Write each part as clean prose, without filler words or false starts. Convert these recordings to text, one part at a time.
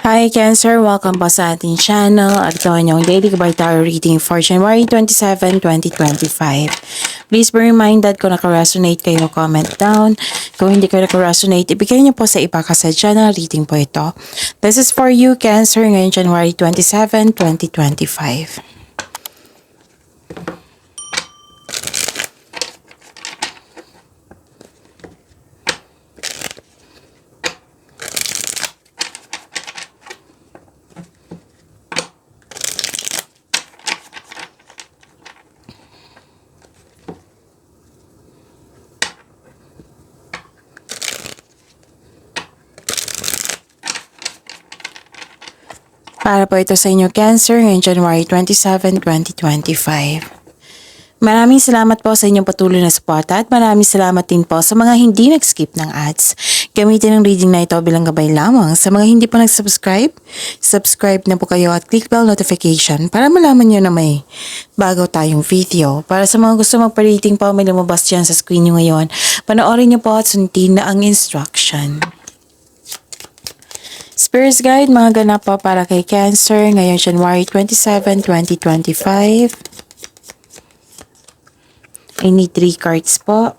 Hi Cancer! Welcome po sa ating channel at ito ang inyong daily Kabay Tarot reading for January 27, 2025. Please be reminded kung naka-resonate kayo, comment down. Kung hindi kayo naka-resonate, ibigay niyo po sa iba kasi channel reading po ito. This is for you Cancer ngayon January 27, 2025. Para po ito sa inyo Cancer ngayong January 27, 2025. Maraming salamat po sa inyong patuloy na suporta at maraming salamat din po sa mga hindi nag-skip ng ads. Gamitin ang reading na ito bilang gabay lamang. Sa mga hindi pa nag-subscribe, subscribe na po kayo at click bell notification para malaman nyo na may bago tayong video. Para sa mga gusto magpa-rating po, may lumabas dyan sa screen nyo ngayon. Panoorin nyo po at sundin na ang instruction. Spirits Guide, mga ganap po para kay Cancer ngayong January 27, 2025. I need 3 cards po.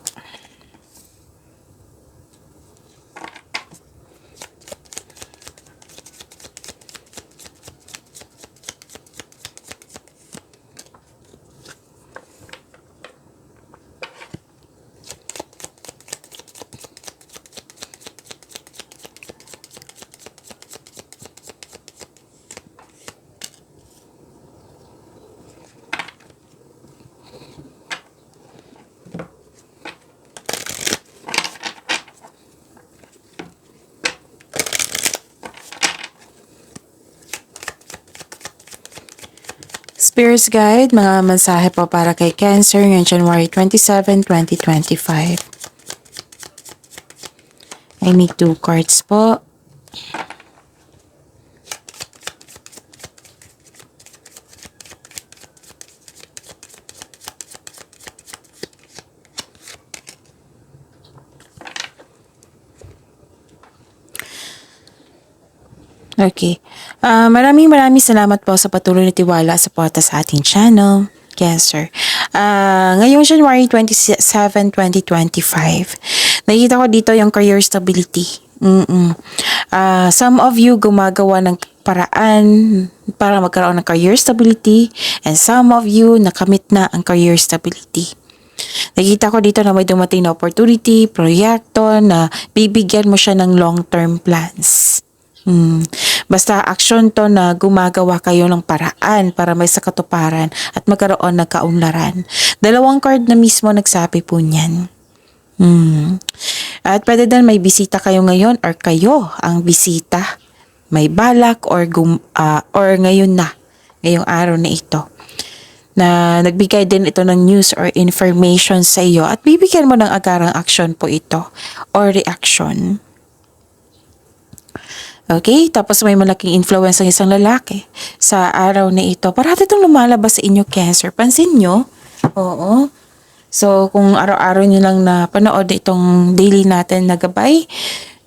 Spirits Guide, mga mensahe po para kay Cancer ngayong January 27, 2025. I need 2 cards po. Okay. Maraming salamat po sa patuloy na tiwala at suporta sa ating channel, Cancer. Ngayong January 27, 2025, nakita ko dito yung career stability. Some of you gumagawa ng paraan para magkaroon ng career stability and some of you nakamit na ang career stability. Nakita ko dito na may dumating na opportunity, proyekto na bibigyan mo siya ng long-term plans. Basta action to na gumagawa kayo ng paraan para may sakatuparan at magkaroon ng kaunlaran. 2 card na mismo nagsabi po niyan. At pwede din may bisita kayo ngayon or kayo ang bisita. May balak or ngayon na, ngayong araw na ito, na nagbigay din ito ng news or information sa iyo at bibigyan mo ng agarang action po ito or reaction. Okay, tapos may malaking influence ng isang lalaki sa araw na ito. Parati itong lumalabas sa inyo, Cancer. Pansin nyo? Oo. So, kung araw-araw nyo lang na panood itong daily natin na gabay,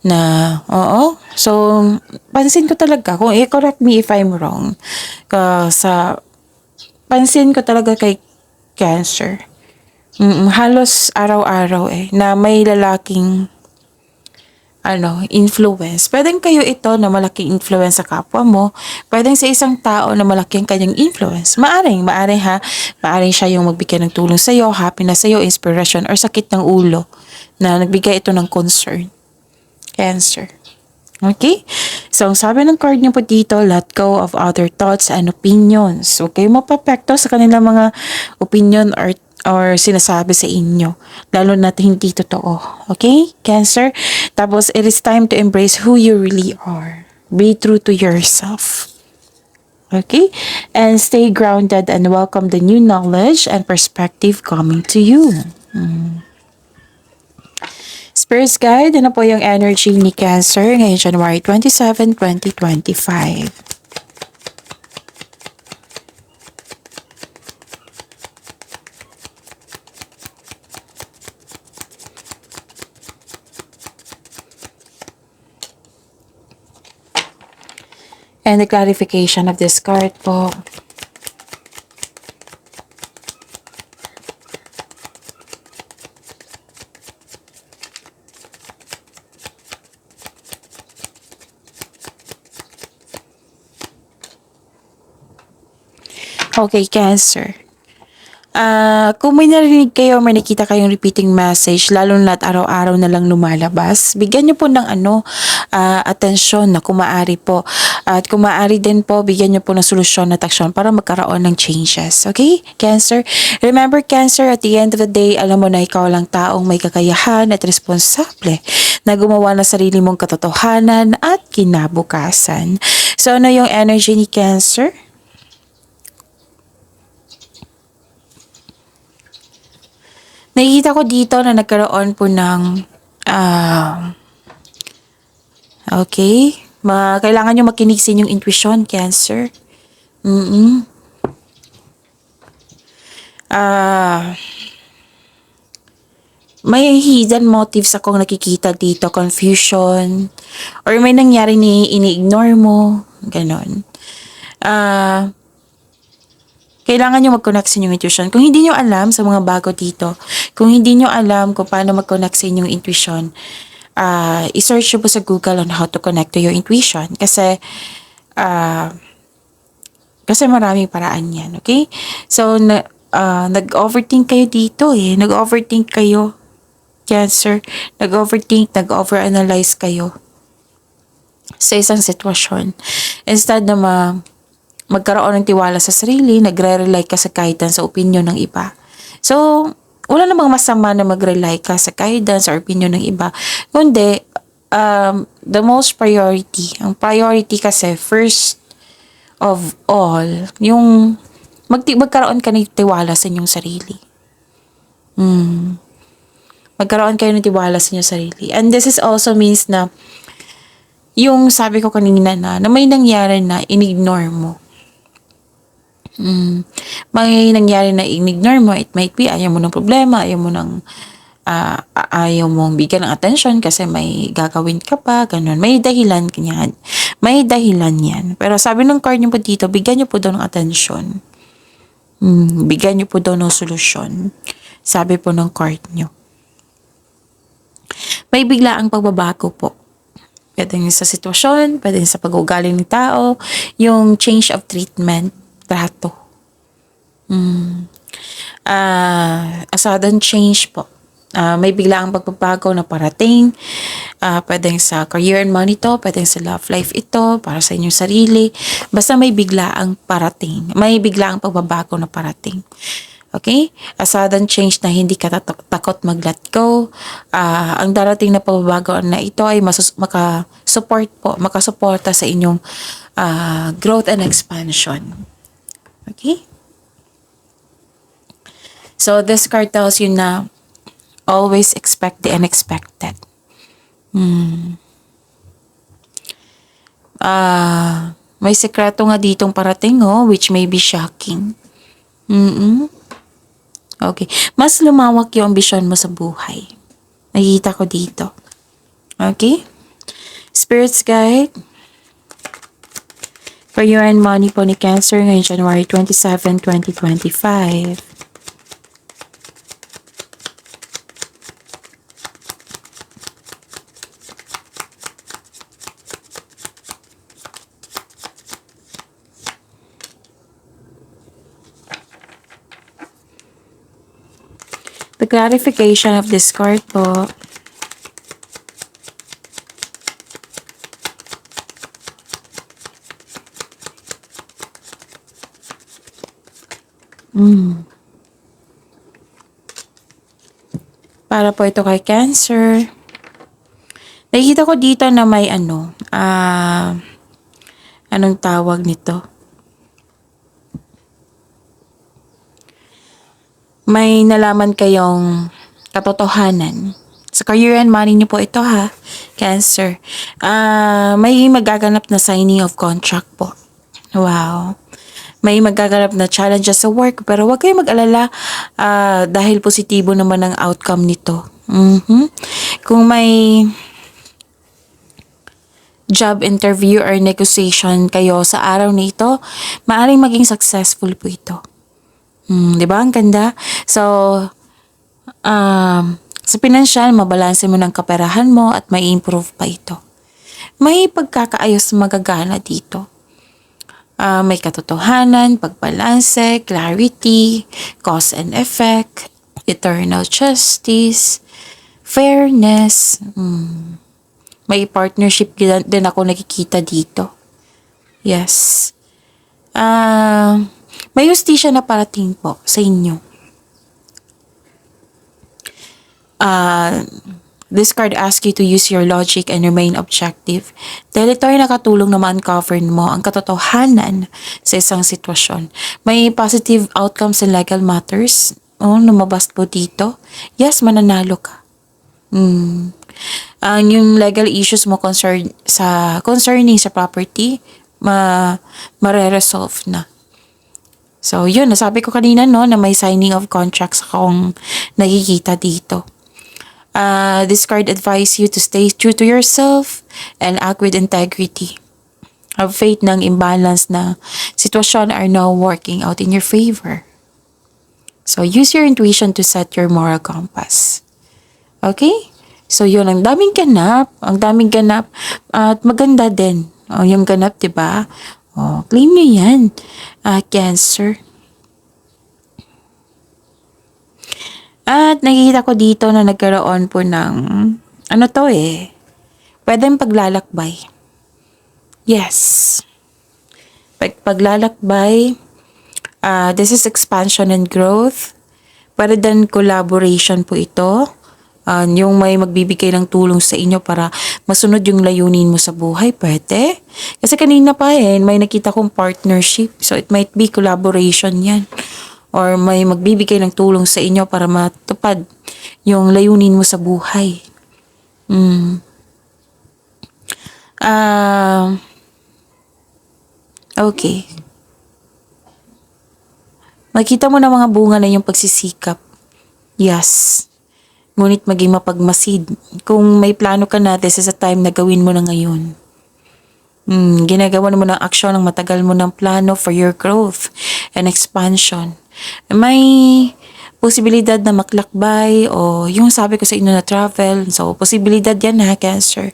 na, oo. So, pansin ko talaga, kung i-correct me if I'm wrong, pansin ko talaga kay Cancer. Halos araw-araw na may lalaking influence. Pwedeng kayo ito na malaking influence sa kapwa mo. Pwedeng sa isang tao na malaking kanyang influence. Maaring siya yung magbigay ng tulong sa iyo, happiness sa iyo, inspiration, or sakit ng ulo na nagbigay ito ng concern. Cancer. Okay? So, ang sabi ng card niyo po dito, let go of other thoughts and opinions. Huwag kayo mapapekto sa kanilang mga opinion or sinasabi sa inyo, lalo na hindi totoo. Okay, Cancer? Tapos, it is time to embrace who you really are. Be true to yourself. Okay? And stay grounded and welcome the new knowledge and perspective coming to you. Spirits Guide, ano po yung energy ni Cancer ngayong January 27, 2025? And the clarification of this card po. Okay, Cancer. Kung may narinig kayo, may nakita kayong repeating message, lalo na't araw-araw na lang lumalabas, bigyan nyo po ng atensyon na kung maaari po. At kung maaari din po, bigyan nyo po ng solusyon at aksyon para magkaroon ng changes. Okay, Cancer? Remember, Cancer, at the end of the day, alam mo na ikaw lang taong may kakayahan at responsable na gumawa ng sarili mong katotohanan at kinabukasan. So, ano yung energy ni Cancer? Nakikita ko dito na nagkaroon po ng okay, kailangan nyo makinig sa inyong intuition, Cancer. May hidden motives akong nakikita dito, confusion, or may nangyari ini-ignore mo, ganon. Kailangan nyo mag-connect sa inyong intuition. Kung hindi nyo alam sa mga bago dito, kung hindi nyo alam kung paano mag-connect sa inyong intuition, i-search nyo po sa Google on how to connect to your intuition. Kasi maraming paraan yan, okay? So, nag-overthink kayo dito eh. Nag-overthink kayo, Cancer. Nag-overthink, nag-overanalyze kayo sa isang sitwasyon. Instead na magkaroon ng tiwala sa sarili, nagre-rely ka sa guidance sa opinion ng iba. So, wala namang masama na mag-rely ka sa guidance or opinion ng iba. Kundi, the most priority, ang priority kasi first of all, yung magkaroon ka ng tiwala sa inyong sarili. Magkaroon kayo ng tiwala sa inyong sarili. And this is also means na yung sabi ko kanina na may nangyari na in-ignore mo. May nangyari na in-ignore mo, it might be ayaw mo ng problema, ayaw mong bigyan ng attention kasi may gagawin ka pa, ganun. May dahilan yan. May dahilan yan. Pero sabi ng card nyo po dito, bigyan nyo po daw ng attention. Bigyan nyo po daw ng solusyon. Sabi po ng card nyo. May biglaang pagbabago po. Pwede sa sitwasyon, pwede sa pag-uugali ng tao, yung change of treatment, trato. A sudden change po. May biglaang pagbabago na parating. Pwedeng sa career and money to, pwedeng sa love life ito, para sa inyong sarili. Basta may biglaang parating. May biglaang pagbabago na parating. Okay? A sudden change na hindi ka takot mag-let go. Ang darating na pagbabago na ito ay makasuporta sa inyong growth and expansion. Okay? So, this card tells you na always expect the unexpected. May sekreto nga ditong parating, which may be shocking. Okay. Mas lumawak yung ambisyon mo sa buhay. Nakikita ko dito. Okay? Spirits guide. For your and money po ni Cancer ngayong January 27, 2025. The clarification of this card po. Para po ito kay Cancer. Nakikita ko dito na may anong tawag nito? May nalaman kayong katotohanan. Sa career and money niyo po ito ha, Cancer. May magaganap na signing of contract po. Wow. May magaganap na challenges sa work, pero huwag kayong mag-alala dahil positibo naman ang outcome nito. Kung may job interview or negotiation kayo sa araw na ito, maaaring maging successful po ito. Di ba? Ang ganda. So, sa pinansyal, mabalanse mo ng kaperahan mo at may improve pa ito. May pagkakaayos magagana dito. May katotohanan, pagbalanse, clarity, cause and effect, eternal justice, fairness. May partnership din ako nakikita dito. Yes. May justisya na parating po sa inyo. This card asks you to use your logic and remain objective. Dahil ito ay nakatulong na ma-uncover mo ang katotohanan sa isang sitwasyon. May positive outcomes in legal matters. Lumabas po dito. Yes, mananalo ka. Yung legal issues mo concerning sa property, mare-resolve na. So, yun, nasabi ko kanina, no, na may signing of contracts akong nakikita dito. This card advises you to stay true to yourself and act with integrity. Have faith ng imbalance na sitwasyon are now working out in your favor. So, use your intuition to set your moral compass. Okay? So, yun, ang daming ganap. At maganda din. Yung ganap, diba? Claim nyo yan. Cancer. At nakikita ko dito na nagkaroon po ng, pwedeng paglalakbay. Yes. Paglalakbay, this is expansion and growth. Pwede din collaboration po ito. Yung may magbibigay ng tulong sa inyo para masunod yung layunin mo sa buhay, pwede. Kasi kanina pa may nakita kong partnership. So, it might be collaboration yan. Or may magbibigay ng tulong sa inyo para matupad yung layunin mo sa buhay. Okay. Makita mo na mga bunga na yung pagsisikap. Yes. Ngunit maging mapagmasid. Kung may plano ka na, this is a time na gawin mo na ngayon. Ginagawa mo ng aksyon ng matagal mo ng plano for your growth and expansion. May posibilidad na maglakbay o yung sabi ko sa inyo na travel. So, posibilidad yan ha, Cancer.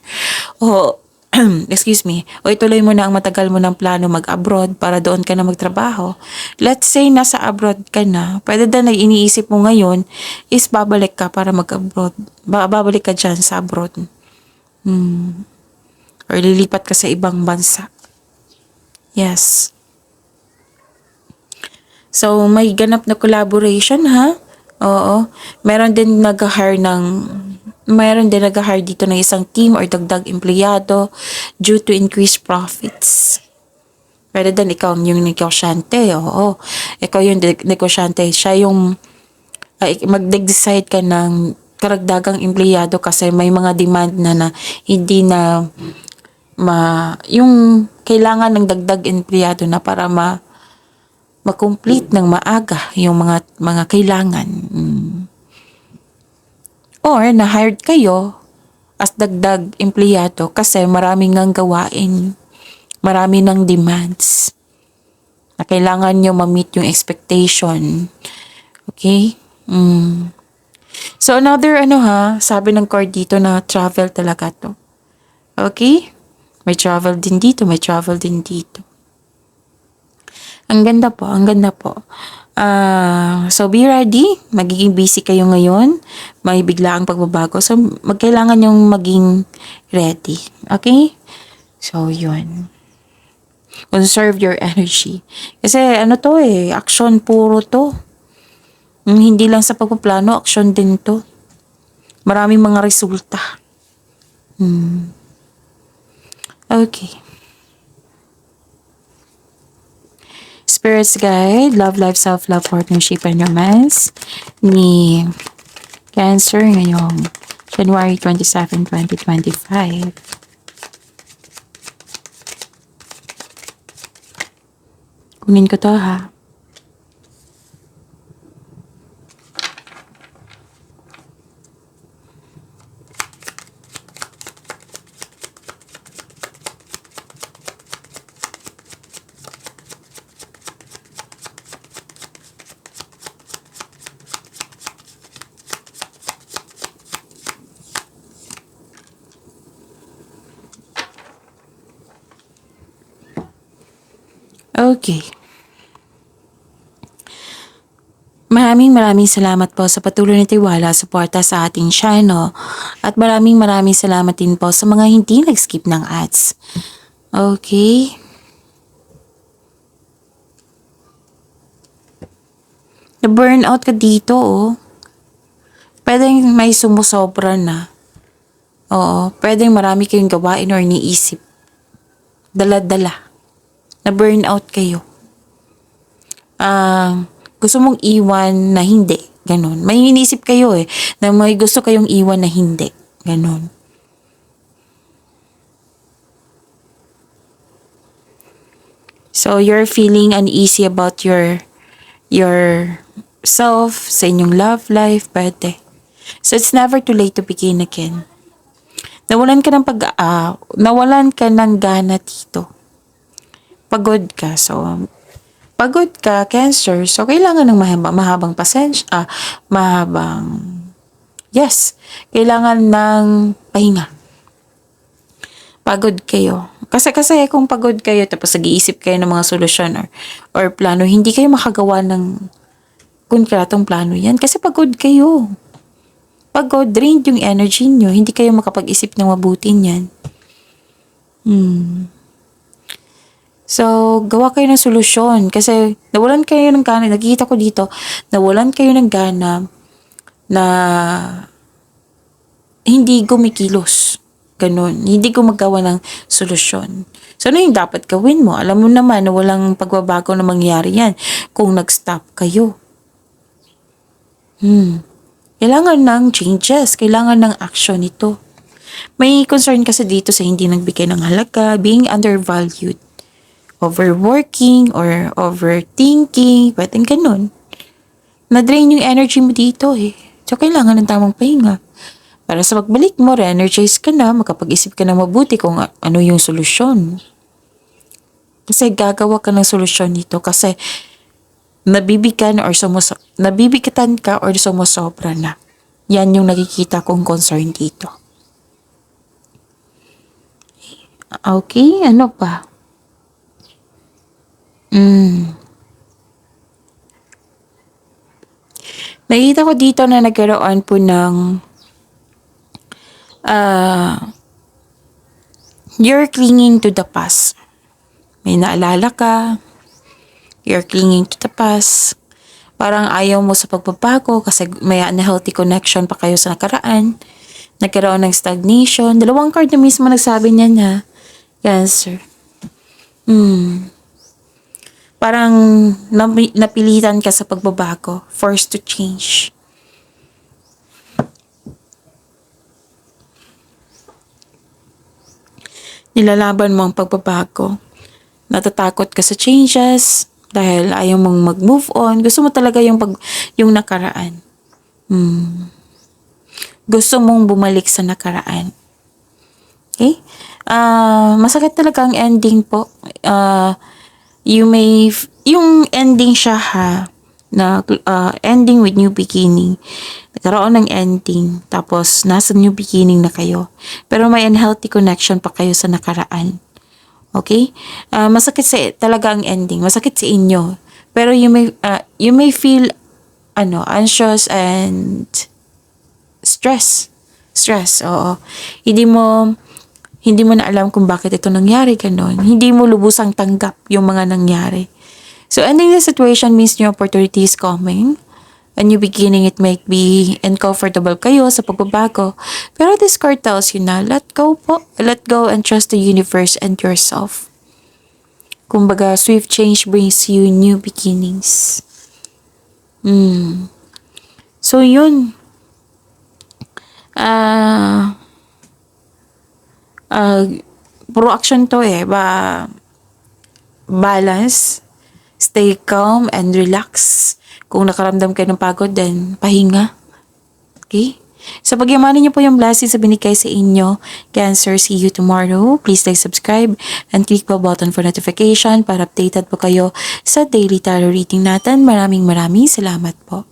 Excuse me. O ituloy mo na ang matagal mo ng plano mag-abroad para doon ka na magtrabaho. Let's say nasa abroad ka na. Pwede na iniisip mo ngayon is babalik ka para mag-abroad. Babalik ka dyan sa abroad. Or lilipat ka sa ibang bansa. Yes. So, may ganap na collaboration, ha? Oo. Meron din nag-hire dito ng isang team or dagdag empleyado due to increased profits. Pwede din ikaw yung negosyante, oo. Ikaw yung negosyante. Siya yung mag-decide ka ng karagdagang empleyado kasi may mga demand na hindi na yung kailangan ng dagdag empleyado na para ma-complete ng maaga yung mga kailangan. Or na-hired kayo as dagdag empleyado kasi maraming ngang gawain, marami ng demands na kailangan nyo ma-meet yung expectation. Okay? So another sabi ng card dito na travel talaga to. Okay? May travel din dito, may travel din dito. Ang ganda po. So, be ready. Magiging busy kayo ngayon. May biglaang pagbabago. So, magkailangan yung maging ready. Okay? So, yun. Conserve your energy. Kasi, action puro to. Hindi lang sa pagpaplano, action din to. Maraming mga resulta. Okay. Spirits Guide, Love, Life, Self-Love, Partnership, and Romance ni Cancer ngayong January 27, 2025. Kunin ko to ha. Okay. Maraming salamat po sa patuloy na tiwala, suporta sa ating channel. At maraming salamat din po sa mga hindi nag-skip ng ads. Okay. Na-burnout ka dito, oh. Pwedeng may sumusobra na. Oo, pwedeng marami kayong gawain or niisip. Dala-dala. Na-burnout kayo. Gusto mong iwan na hindi. Ganon. May inisip kayo na may gusto kayong iwan na hindi. Ganon. So, you're feeling uneasy about your self, sa inyong love life, pwede. So, it's never too late to begin again. Nawalan ka ng gana dito. Pagod ka. So, pagod ka, Cancer. So, kailangan ng mahabang pasensya. Kailangan ng pahinga. Pagod kayo. Kasi kung pagod kayo, tapos nag-iisip kayo ng mga solusyon or plano, hindi kayo makagawa ng konkretong plano yan. Kasi pagod kayo. Pagod, drained yung energy nyo. Hindi kayo makapag-isip ng mabuti niyan. So, gawa kayo ng solusyon. Kasi nawalan kayo ng gana. Nakikita ko dito, nawalan kayo ng gana na hindi gumikilos. Ganon. Hindi gumagawa ng solusyon. So, ano yung dapat gawin mo? Alam mo naman na walang pagbabago na mangyari yan kung nag-stop kayo. Kailangan ng changes. Kailangan ng action ito. May concern kasi dito sa hindi nagbigay ng halaga, being undervalued, overworking, or overthinking, pwedeng ganun. Na-drain yung energy mo dito So, kailangan ng tamang pahinga. Para sa pagbalik mo, re-energize ka na, makapag-isip ka na mabuti kung ano yung solusyon. Kasi gagawa ka ng solusyon dito kasi nabibigatan ka or sumusobra na. Yan yung nakikita kong concern dito. Okay, ano pa? Nakita ko dito na nagkaroon po ng you're clinging to the past. May naalala ka, you're clinging to the past. Parang ayaw mo sa pagbabago kasi may unhealthy connection pa kayo sa nakaraan. Nagkaroon ng stagnation. 2 card na mismo nagsabi niya na Cancer. Parang napilitan ka sa pagbabago. Forced to change. Nilalaban mo ang pagbabago. Natatakot ka sa changes dahil ayaw mong mag-move on. Gusto mo talaga yung nakaraan. Gusto mong bumalik sa nakaraan. Okay? Masakit talaga ang ending po. Yung ending siya na ending with new beginning. Nagkaroon ng ending, tapos nasa new beginning na kayo. Pero may unhealthy connection pa kayo sa nakaraan. Okay? Masakit talaga ang ending. Masakit sa inyo. Pero you may feel anxious and stress. Oo. Hindi mo na alam kung bakit ito nangyari ganon. Hindi mo lubusang tanggap yung mga nangyari. So, ending the situation means new opportunity is coming. A new beginning, it might be uncomfortable kayo sa pagbabago. Pero this card tells you na, let go po. Let go and trust the universe and yourself. Kumbaga, swift change brings you new beginnings. So, yun. Puro action to balance, stay calm and relax. Kung nakaramdam kayo ng pagod, then pahinga. Okay? So, pagyamanin niyo po yung blessings sa binigay sa inyo. Cancer, see you tomorrow. Please like, subscribe, and click the button for notification para updated po kayo sa daily tarot reading natin. Maraming salamat po.